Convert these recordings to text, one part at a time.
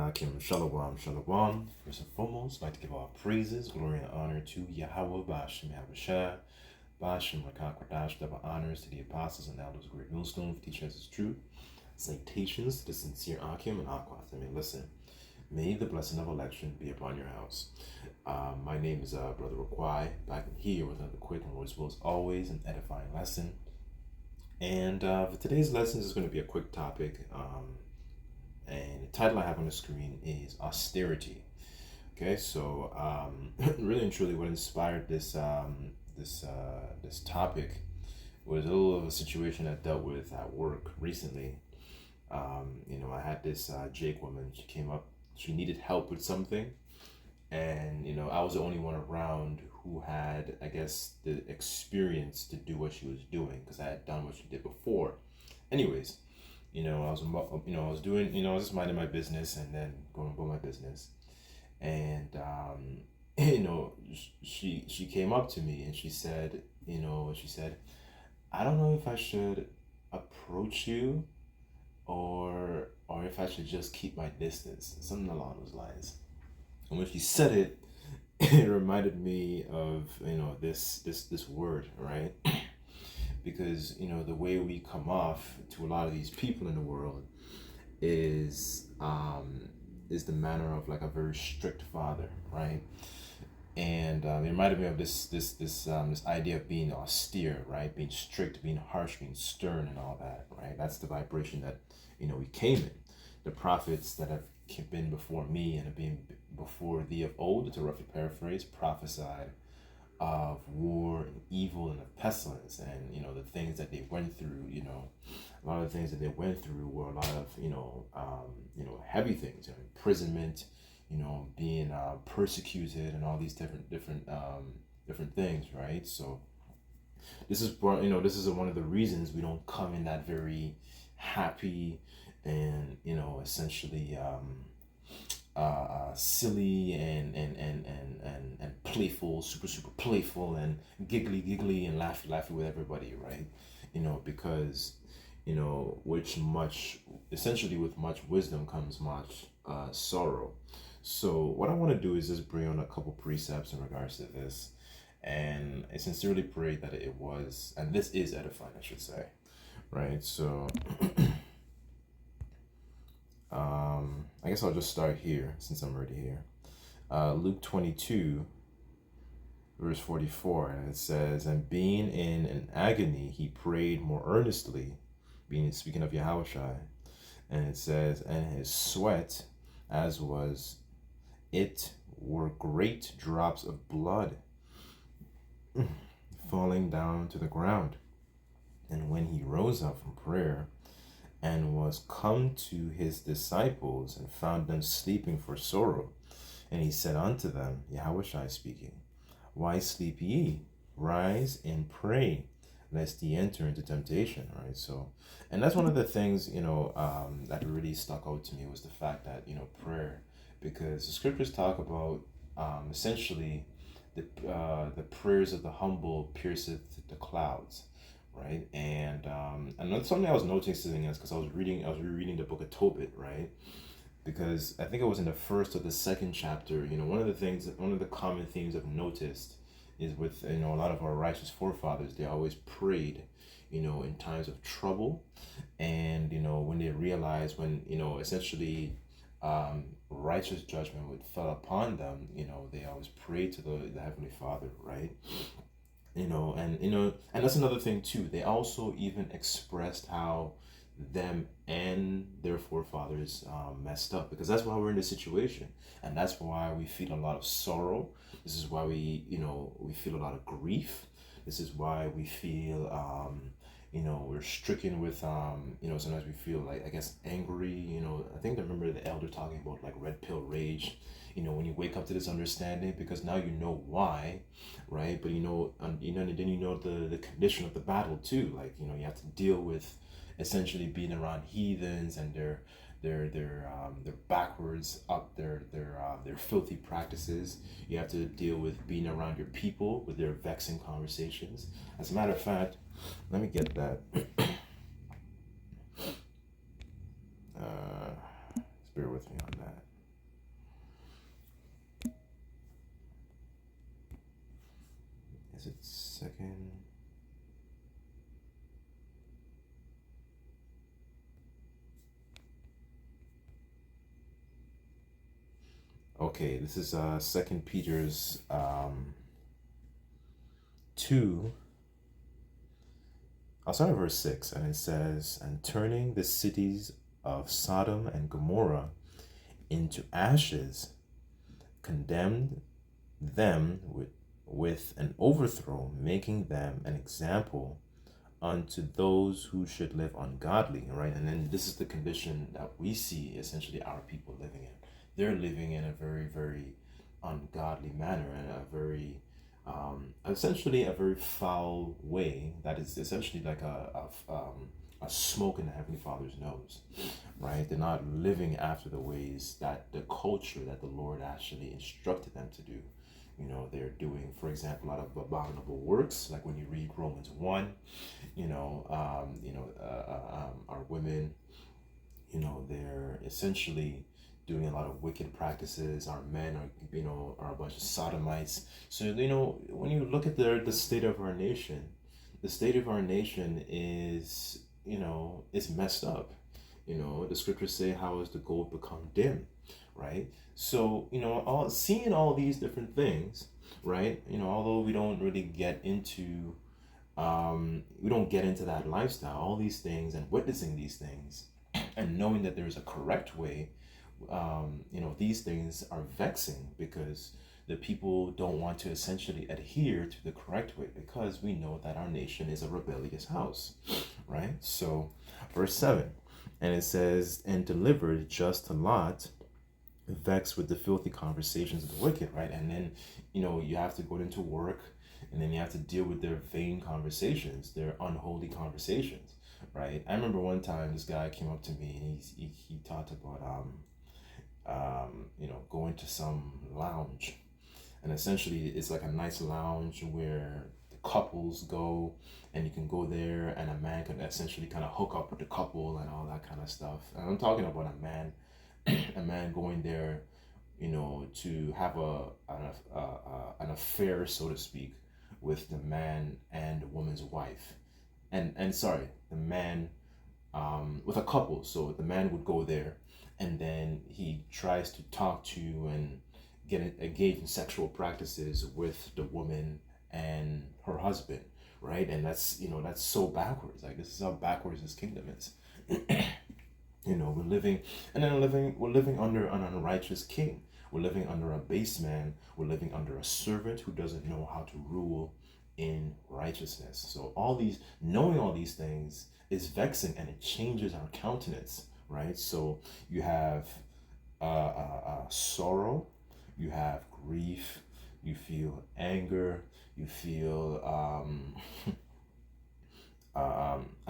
Akim Shalom, Shalom. First and foremost, I'd like to give all praises, glory, and honor to Yahweh, Bashim Yahushua, Bashim Rakakwadash, double honors to the apostles and elders of Great Millstone for teaching us his truth. Salutations to the sincere Akim and Aquath. Listen, may the blessing of election be upon your house. My name is Brother Raquai, back here with another quick and Lord's will as always, an edifying lesson. And for today's lesson, is going to be a quick topic. And the title I have on the screen is Austerity. Okay, so really and truly, what inspired this this topic was a little of a situation I dealt with at work recently. I had this Jake woman. She came up. She needed help with something, and I was the only one around who had, I guess, the experience to do what she was doing because I had done what she did before. Anyways. I was doing, I was just minding my business and then going about my business. And, she came up to me and she said, I don't know if I should approach you or if I should just keep my distance, something along those lines. And when she said it, it reminded me of, this word, right? Because the way we come off to a lot of these people in the world is the manner of like a very strict father, right? And it reminded me of this idea of being austere, right? Being strict, being harsh, being stern, and all that, right? That's the vibration that we came in. The prophets that have been before me and have been before thee of old, to roughly paraphrase, prophesied of war and evil and of pestilence, and the things that they went through. A lot of the things that they went through were a lot of heavy things, imprisonment, being persecuted, and all these different things, right? So this is one of the reasons we don't come in that very happy and essentially silly and playful, super playful and giggly and laughy with everybody, right? Because with much wisdom comes much sorrow. So what I want to do is just bring on a couple precepts in regards to this, and I sincerely pray that it was, and this is edifying, I should say, right? So I guess I'll just start here since I'm already here. Luke 22, verse 44, and it says, and being in an agony, he prayed more earnestly, speaking of Yahushua, and it says, and his sweat, as was it, were great drops of blood falling down to the ground. And when he rose up from prayer, and was come to his disciples, and found them sleeping for sorrow. And he said unto them, Yahushua speaking, why sleep ye? Rise and pray, lest ye enter into temptation, right? So, and that's one of the things, that really stuck out to me was the fact that, prayer, because the scriptures talk about, essentially, the prayers of the humble pierceth the clouds. Right, and that's something I was noticing is because I was rereading the book of Tobit, right? Because I think it was in the first or the second chapter. One of the common themes I've noticed is with a lot of our righteous forefathers, they always prayed, in times of trouble, and when they realized essentially righteous judgment would fall upon them, they always prayed to the Heavenly Father, right? And that's another thing too. They also even expressed how them and their forefathers messed up, because that's why we're in this situation, and that's why we feel a lot of sorrow. This is why we feel a lot of grief. This is why we feel we're stricken with sometimes we feel like, I guess, angry. I think I remember the elder talking about like red pill rage. When you wake up to this understanding, because now you know why, right? But then the condition of the battle too. Like you have to deal with essentially being around heathens and their backwards up their filthy practices. You have to deal with being around your people with their vexing conversations. As a matter of fact, let me get that. Bear with me on that. Okay, this is Second Peter's 2. I'll start at verse 6, and it says, "And turning the cities of Sodom and Gomorrah into ashes, condemned them with an overthrow, making them an example unto those who should live ungodly," right? And then this is the condition that we see essentially our people living in. They're living in a very, very ungodly manner, and a very essentially a very foul way that is essentially like a smoke in the Heavenly Father's nose, right? They're not living after the ways that the culture that the Lord actually instructed them to do. They're doing, for example, a lot of abominable works, like when you read Romans 1. Our women, they're essentially doing a lot of wicked practices. Our men are a bunch of sodomites. So when you look at the state of our nation, the state of our nation is is messed up. The scriptures say, "How has the gold become dim?" Right? So seeing all these different things, right? Although we don't really get into that lifestyle, all these things, and witnessing these things, and knowing that there's a correct way. These things are vexing, because the people don't want to essentially adhere to the correct way, because we know that our nation is a rebellious house, right? So, verse 7, and it says, "And delivered just to Lot, vexed with the filthy conversations of the wicked," right? And then, you have to go into work, and then you have to deal with their vain conversations, their unholy conversations, right? I remember one time this guy came up to me, and he talked about going to some lounge, and essentially it's like a nice lounge where the couples go, and you can go there, and a man can essentially kind of hook up with the couple and all that kind of stuff. And I'm talking about a man going there, to have an affair, so to speak, with the man and the woman's wife, and sorry, the man with a couple. So the man would go there, and then he tries to talk to and engage in sexual practices with the woman and her husband, right? And that's so backwards. Like, this is how backwards this kingdom is. We're living under an unrighteous king. We're living under a base man. We're living under a servant who doesn't know how to rule in righteousness. So knowing all these things is vexing, and it changes our countenance, right? So you have sorrow, you have grief, you feel anger, you feel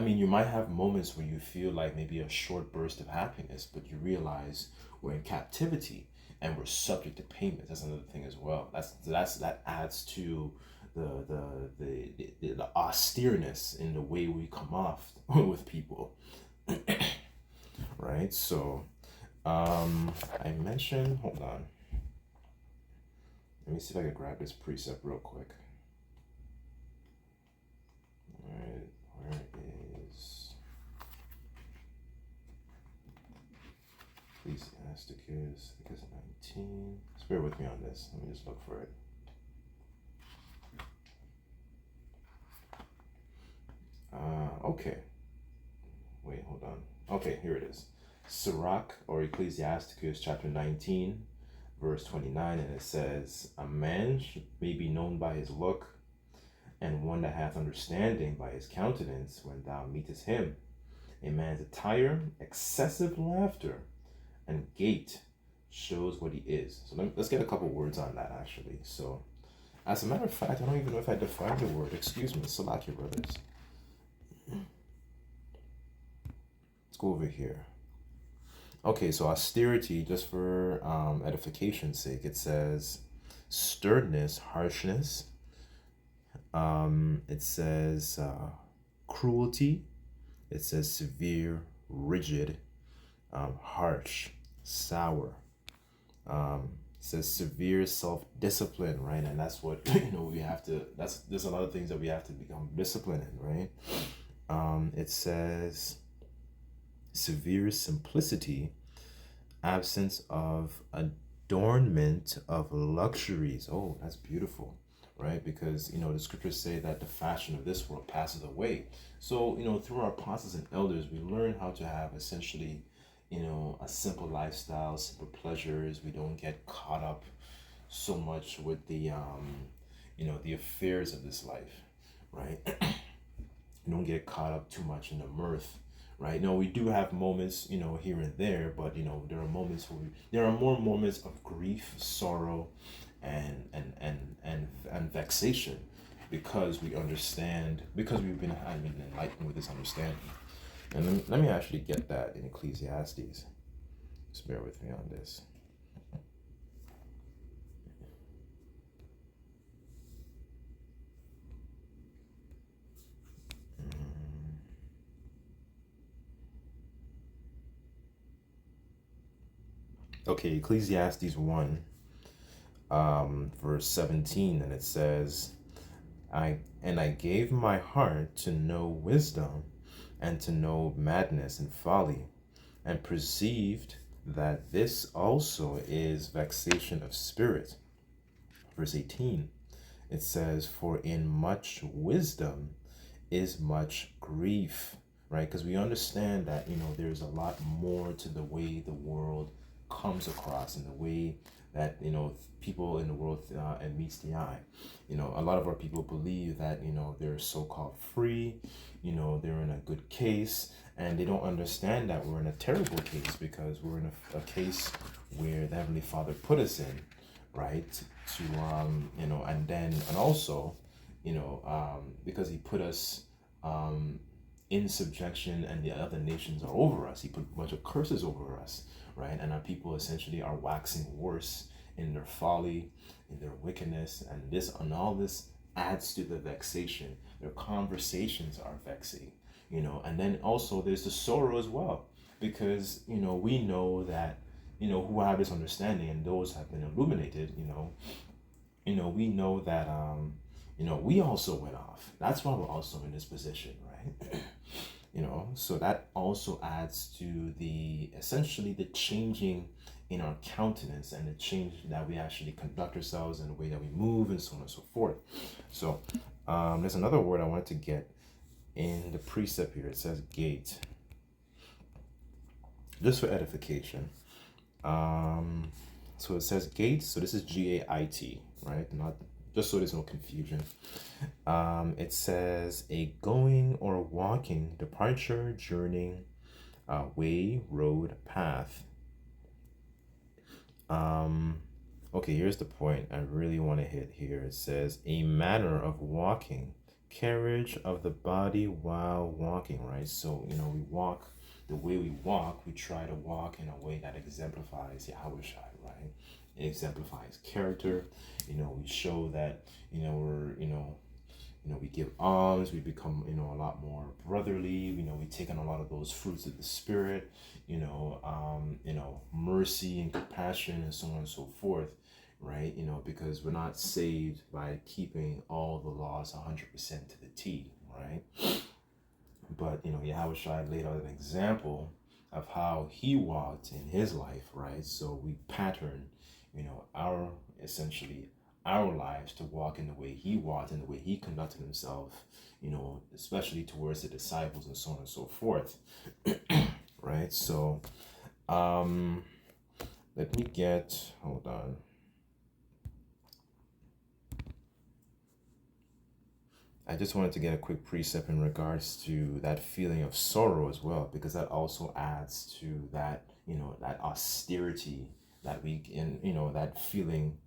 you might have moments where you feel like maybe a short burst of happiness, but you realize we're in captivity and we're subject to payments. That's another thing as well. That adds to the austereness in the way we come off with people, right? So, I mentioned. Hold on. Let me see if I can grab this precept real quick. All right, where is Ecclesiasticus? I think it's 19. Just bear with me on this. Let me just look for it. Okay. Wait, hold on. Okay, here it is. Sirach, or Ecclesiasticus chapter 19, verse 29, and it says, "A man may be known by his look, and one that hath understanding by his countenance when thou meetest him. A man's attire, excessive laughter, and gait shows what he is." So let's get a couple words on that, actually. So, as a matter of fact, I don't even know if I defined the word. Excuse me, Salakia, brothers. Let's go over here. Okay, so austerity, just for edification's sake, it says sternness, harshness. It says cruelty. It says severe, rigid, harsh, sour. It says severe self-discipline, right? And that's what we have to. There's a lot of things that we have to become disciplined in, right? It says severe simplicity, absence of adornment of luxuries. Oh, that's beautiful, right? Because, the scriptures say that the fashion of this world passes away. So, through our apostles and elders, we learn how to have essentially, a simple lifestyle, simple pleasures. We don't get caught up so much with the affairs of this life, right? We don't get caught up too much in the mirth, right? No, we do have moments, here and there, but there are moments there are more moments of grief, sorrow, and vexation, because we've been enlightened with this understanding. And let me actually get that in Ecclesiastes. Just bear with me on this. Okay, Ecclesiastes 1, verse 17, and it says, I gave my heart to know wisdom, and to know madness and folly, and perceived that this also is vexation of spirit. Verse 18, it says, for in much wisdom is much grief, right? Because we understand that, there's a lot more to the way the world comes across, and the way that, people in the world and meets the eye. A lot of our people believe that, they're so-called free, they're in a good case, and they don't understand that we're in a terrible case, because we're in a case where the Heavenly Father put us in, right? To and also, because he put us in subjection, and the other nations are over us. He put a bunch of curses over us, right? And our people essentially are waxing worse in their folly, in their wickedness, and all this adds to the vexation. Their conversations are vexing, and then also there's the sorrow as well, because we know that who have this understanding, and those have been illuminated, we know that we also went off. That's why we're also in this position, right? So that also adds to essentially the changing in our countenance, and the change that we actually conduct ourselves, and the way that we move, and so on and so forth. So there's another word I wanted to get in the precept here. It says gate, just for edification. So it says gate. So this is Gait, right? Not just so there's no confusion. It says a going or walking, departure, journeying, way, road, path. Okay, here's the point I really want to hit here. It says a manner of walking, carriage of the body while walking, right? So, we walk, the way we walk, we try to walk in a way that exemplifies Yahweh Shai, right? It exemplifies character. We show that, we give alms, we become, a lot more brotherly. We take on a lot of those fruits of the spirit, mercy and compassion, and so on and so forth, right? Because we're not saved by keeping all the laws 100% to the T, right? But, Yahweh Shai laid out an example of how he walked in his life, right? So we pattern, our lives to walk in the way he walked, and the way he conducted himself, especially towards the disciples, and so on and so forth. Right? So, hold on. I just wanted to get a quick precept in regards to that feeling of sorrow as well, because that also adds to that, that austerity that that feeling,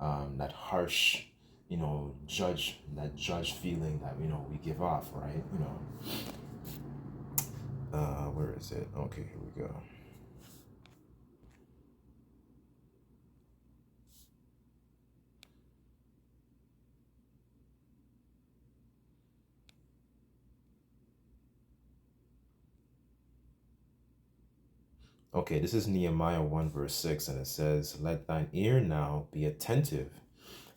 that harsh, judge feeling that, we give off, right? Where is it? Okay, here we go. Okay, this is Nehemiah 1 verse 6, and it says, let thine ear now be attentive,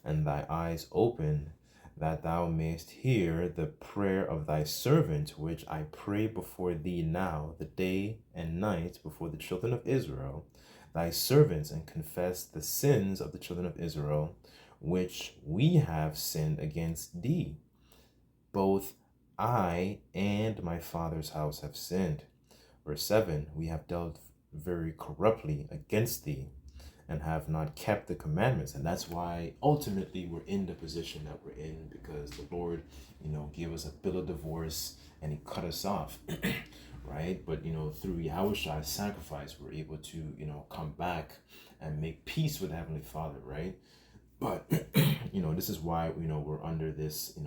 and thy eyes open, that thou mayst hear the prayer of thy servant, which I pray before thee now, the day and night, before the children of Israel, thy servants, and confess the sins of the children of Israel, which we have sinned against thee. Both I and my father's house have sinned. Verse 7, we have dealt very corruptly against thee, and have not kept the commandments. And that's why ultimately we're in the position that we're in, because the Lord, gave us a bill of divorce and he cut us off. Right? But through Yahushua's sacrifice, we're able to, come back and make peace with the Heavenly Father, right? But this is why we're under this,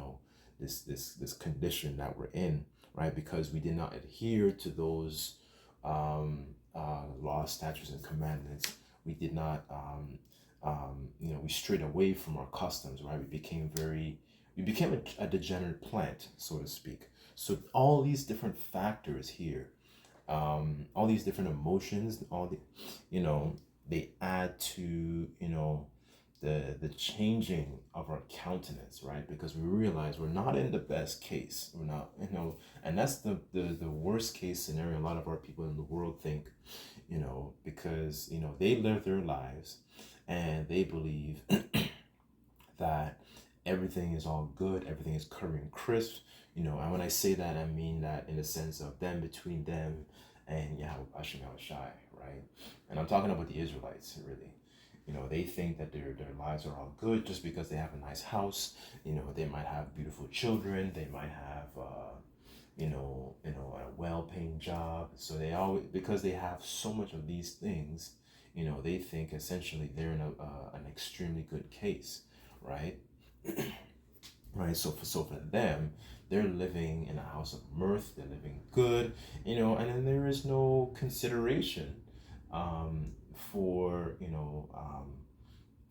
this condition that we're in, right? Because we did not adhere to those laws, statutes, and commandments. We did not, we strayed away from our customs, right? We became a degenerate plant, so to speak. So all these different factors here, all these different emotions, they add to, the changing of our countenance, right? Because we realize we're not in the best case. We're not, and that's the worst case scenario a lot of our people in the world think, because, they live their lives and they believe that everything is all good, everything is curry and crisp, and when I say that, I mean that in the sense of them, between them and Yahweh, right? And I'm talking about the Israelites, really. They think that their lives are all good just because they have a nice house. They might have beautiful children. They might have, a well-paying job. So they always, because they have so much of these things, they think essentially they're in an extremely good case, right? Right. So for them, they're living in a house of mirth. They're living good, and then there is no consideration, for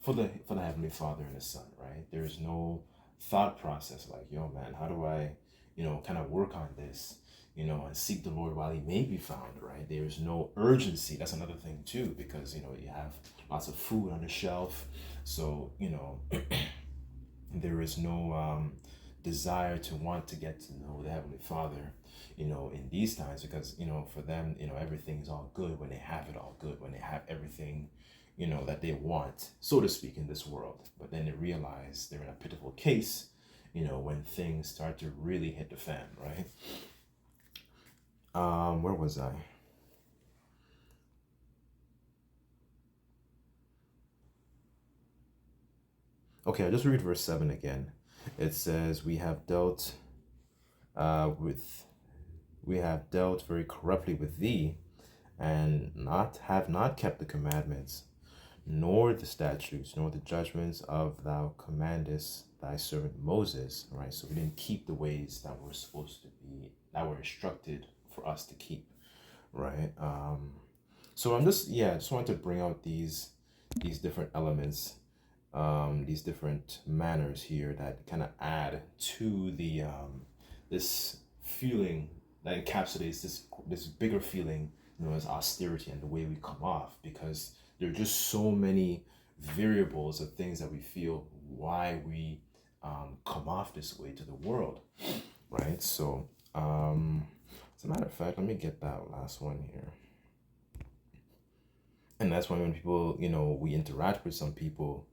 for the Heavenly Father and the Son, right? There's no thought process like, yo, man, how do I, kind of work on this, and seek the Lord while he may be found, right? There's no urgency. That's another thing too, because, you have lots of food on the shelf. So, there is no desire to want to get to know the Heavenly Father, in these times, because, for them, everything is all good when they have it all good, when they have everything, that they want, so to speak, in this world. But then they realize they're in a pitiful case, when things start to really hit the fan, right? Where was I? Okay, I'll just read verse 7 again. It says, we have dealt very corruptly with thee, and have not kept the commandments, nor the statutes, nor the judgments of thou commandest thy servant Moses. Right? So we didn't keep the ways that were supposed to be, that were instructed for us to keep. Right? So I just wanted to bring out these different elements, these different manners here that kind of add to the this feeling that encapsulates this bigger feeling, as austerity, and the way we come off, because there are just so many variables of things that we feel why we come off this way to the world, right? So as a matter of fact, let me get that last one here. And that's why when people, we interact with some people,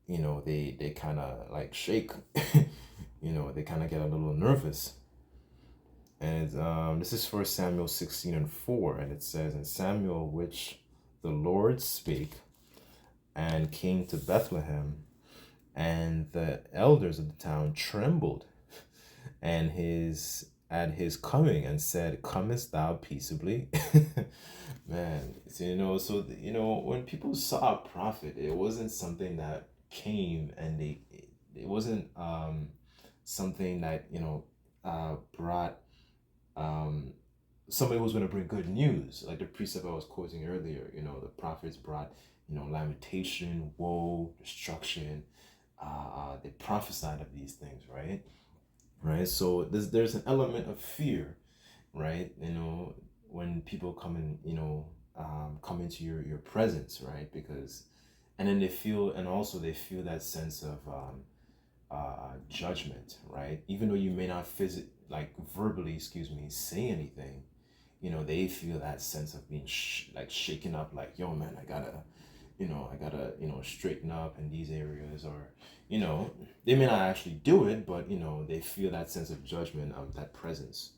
they kind of like shake, they kind of get a little nervous. And this is 1 Samuel 16:4, and it says, "And Samuel, which the Lord spake, and came to Bethlehem, and the elders of the town trembled, and at his coming, and said, Comest thou peaceably?" Man, so when people saw a prophet, it wasn't something that came and it wasn't something that brought somebody was going to bring good news, like the precept I was quoting earlier. The prophets brought lamentation, woe, destruction. They prophesied of these things, right? So there's an element of fear, right? When people come in, come into your presence, right? Because, and then they feel that sense of judgment, right? Even though you may not verbally, say anything, they feel that sense of being like shaken up, like, yo, man, I gotta straighten up in these areas, or, they may not actually do it, but, they feel that sense of judgment, that presence,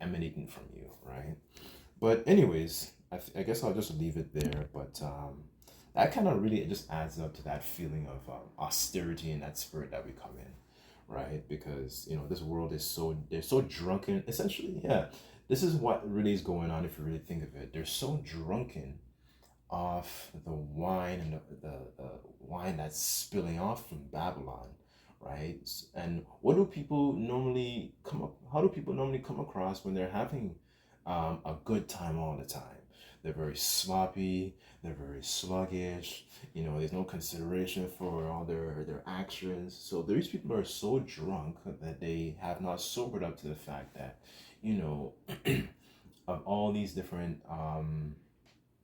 emanating from you, right? But anyways, I guess I'll just leave it there. But that kind of really just adds up to that feeling of austerity and that spirit that we come in, right? Because this world is they're so drunken. Essentially, yeah, this is what really is going on if you really think of it. They're so drunken off the wine and the wine that's spilling off from Babylon, right? And what do people normally come up? How do people normally come across when they're having a good time all the time? They're very sloppy. They're very sluggish. There's no consideration for all their actions. So these people are so drunk that they have not sobered up to the fact that, you know, of all these different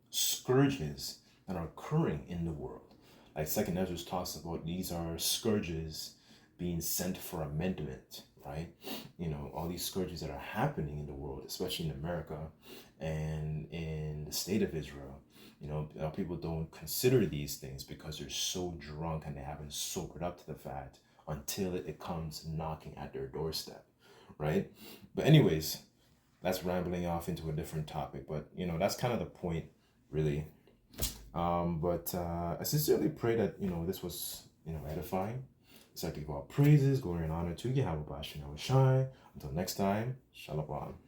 scourges that are occurring in the world. Like Second Ezra talks about, these are scourges being sent for amendment, right? All these scourges that are happening in the world, especially in America and in the state of Israel. People don't consider these things because they're so drunk and they haven't sobered up to the fact until it comes knocking at their doorstep, right? But anyways, that's rambling off into a different topic, but that's kind of the point, really. But I sincerely pray that this was edifying. So I give all praises, glory, and honor to Yahweh Bashim Shai. Until next time, Shalom.